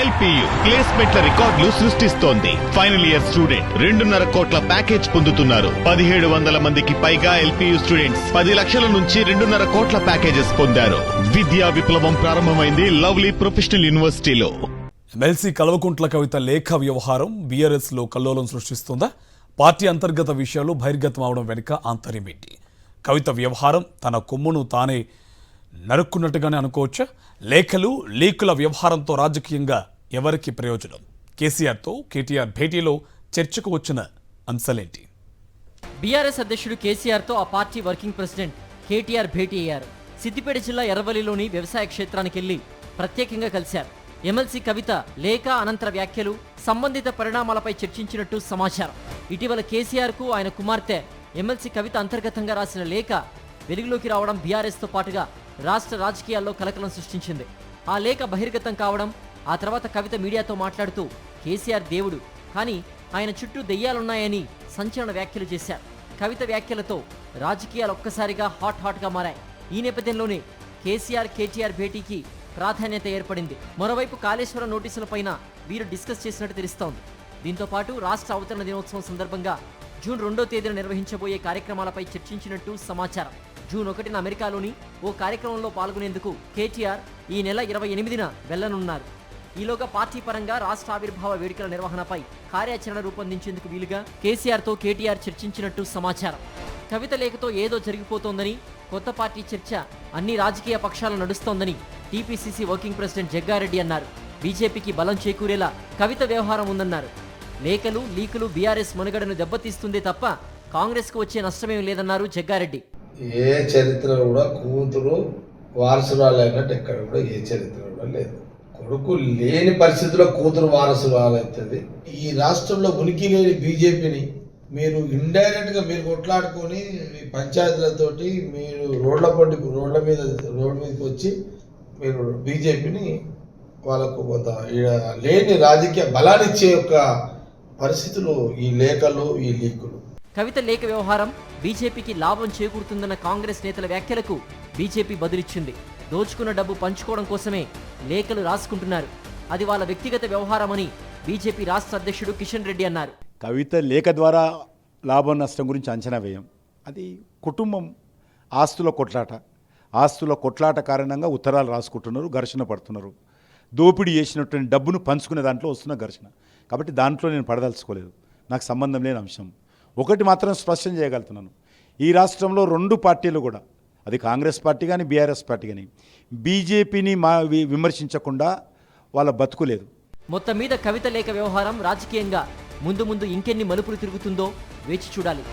LPU ప్లేస్మెంట్ల రికార్డులు సృష్టిస్తోంది. Final year student 2.5 కోట్ల ప్యాకేజ్ పొందుతున్నారు. 1700 మందికి పైగా ఎల్పియు స్టూడెంట్స్ 10 లక్షల నుంచి 2.5 కోట్ల ప్యాకేజెస్ పొందారు. విద్యా విప్లవం ప్రారంభమైంది లవ్లీ ప్రొఫెషనల్ యూనివర్సిటీలో. ఎమ్మెల్సీ కల్వకుంట్ల కవిత లేఖ వ్యవహారం బీఆర్ఎస్ లో కల్లోలం సృష్టిస్తుందా? పార్టీ అంతర్గత విషయాలు బహిర్గతం అవడం వెనుక ఆంతర్యం ఏంటి? కవిత వ్యవహారం తన కొమ్మును తానే నరుక్కున్నట్టుగానే అనుకోవచ్చా? లేఖలు లీకుల వ్యవహారంతో రాజకీయంగా ఎవరికి ప్రయోజనం? కేసీఆర్తో కేటీఆర్ భేటీలో చర్చకు వచ్చిన అంశాలేంటి? బీఆర్ఎస్ అధ్యక్షుడు కేసీఆర్తో ఆ పార్టీ వర్కింగ్ ప్రెసిడెంట్ కేటీఆర్ భేటీ అయ్యారు. సిద్దిపేట జిల్లా ఎర్రవల్లిలోని వ్యవసాయ క్షేత్రానికి వెళ్లి ప్రత్యేకంగా కలిశారు. ఎమ్మెల్సీ కవిత లేఖ అనంతర వ్యాఖ్యలు సంబంధిత పరిణామాలపై చర్చించినట్టు సమాచారం. ఇటీవల కేసీఆర్కు ఆయన కుమార్తె ఎమ్మెల్సీ కవిత అంతర్గతంగా రాసిన లేఖ వెలుగులోకి రావడం బీఆర్ఎస్తో పాటుగా రాష్ట్ర రాజకీయాల్లో కలకలం సృష్టించింది. ఆ లేఖ బహిర్గతం కావడం, ఆ తర్వాత కవిత మీడియాతో మాట్లాడుతూ కేసీఆర్ దేవుడు, కానీ ఆయన చుట్టూ దెయ్యాలున్నాయని సంచలన వ్యాఖ్యలు చేశారు. కవిత వ్యాఖ్యలతో రాజకీయాలు ఒక్కసారిగా హాట్గా మారాయి. ఈ నేపథ్యంలోనే కేసీఆర్ కేటీఆర్ భేటీకి ప్రాధాన్యత ఏర్పడింది. మరోవైపు కాళేశ్వరం నోటీసులపైన వీరు డిస్కస్ చేసినట్టు తెలుస్తోంది. దీంతో పాటు రాష్ట్ర అవతరణ దినోత్సవం సందర్భంగా జూన్ 2వ తేదీన నిర్వహించబోయే కార్యక్రమాలపై చర్చించినట్టు సమాచారం. జూన్ 1న అమెరికాలోని ఓ కార్యక్రమంలో పాల్గొనేందుకు కేటీఆర్ ఈ నెల 28న వెళ్లనున్నారు. ఈలోగా పార్టీ పరంగా రాష్ట్ర ఆవిర్భావ వేడుకల నిర్వహణపై కార్యాచరణ రూపొందించేందుకు వీలుగా కేసీఆర్తో కేటీఆర్ చర్చించినట్టు సమాచారం. కవిత లేఖతో ఏదో జరిగిపోతోందని, కొత్త పార్టీ చర్చ అన్ని రాజకీయ పక్షాలు నడుస్తోందని టీపీసీసీ వర్కింగ్ ప్రెసిడెంట్ జగ్గారెడ్డి అన్నారు. బీజేపీకి బలం చేకూరేలా కవిత వ్యవహారం ఉందన్నారు. లేఖలు లీకులు బీఆర్ఎస్ మనుగడను దెబ్బతీస్తుందే తప్ప కాంగ్రెస్కు వచ్చే నష్టమేం లేదన్నారు జగ్గారెడ్డి. ఏ చరిత్ర కూడా కూతురు వారసురాలైనట్టు ఎక్కడ కూడా ఏ చరిత్ర కూడా లేదు. కొడుకు లేని పరిస్థితుల్లో కూతురు వారసురాలవుతుంది. ఈ రాష్ట్రంలో ఉనికి లేని బీజేపీని మీరు ఇండైరెక్ట్ గా మీరు కొట్లాడుకొని మీ పంచాయతీలతోటి మీరు రోడ్ల మీదకి వచ్చి మీరు బీజేపీని వాళ్ళకు కొంత లేని రాజకీయ బలాన్నిచ్చే యొక్క పరిస్థితులు ఈ లేఖలు ఈ లీకులు. కవిత లేఖ వ్యవహారం బీజేపీకి లాభం చేకూరుతుందన్న కాంగ్రెస్ నేతల వ్యాఖ్యలకు బీజేపీ బదులిచ్చింది. దోచుకున్న డబ్బు పంచుకోవడం కోసమే లేఖలు రాసుకుంటున్నారు, అది వాళ్ళ వ్యక్తిగత వ్యవహారమని బీజేపీ రాష్ట్ర అధ్యక్షుడు కిషన్ రెడ్డి అన్నారు. కవిత లేఖ ద్వారా లాభం నష్టం గురించి అంచనా వేయం. అది కుటుంబం ఆస్తుల కొట్లాట కారణంగా ఉత్తరాలు రాసుకుంటున్నారు, ఘర్షణ పడుతున్నారు. దోపిడీ చేసినటువంటి డబ్బును పంచుకునే దాంట్లో వస్తున్న ఘర్షణ. కాబట్టి దాంట్లో నేను పడదలుచుకోలేదు, నాకు సంబంధం లేని అంశం. ఒకటి మాత్రం స్పష్టం చేయగలుగుతున్నాను, ఈ రాష్ట్రంలో 2 పార్టీలు కూడా, అది కాంగ్రెస్ పార్టీ కానీ బీఆర్ఎస్ పార్టీ కానీ, బీజేపీని విమర్శించకుండా వాళ్ళ బతుకులేదు. మొత్తం మీద కవిత లేఖ వ్యవహారం రాజకీయంగా ముందు ఇంకెన్ని మలుపులు తిరుగుతుందో వేచి చూడాలి.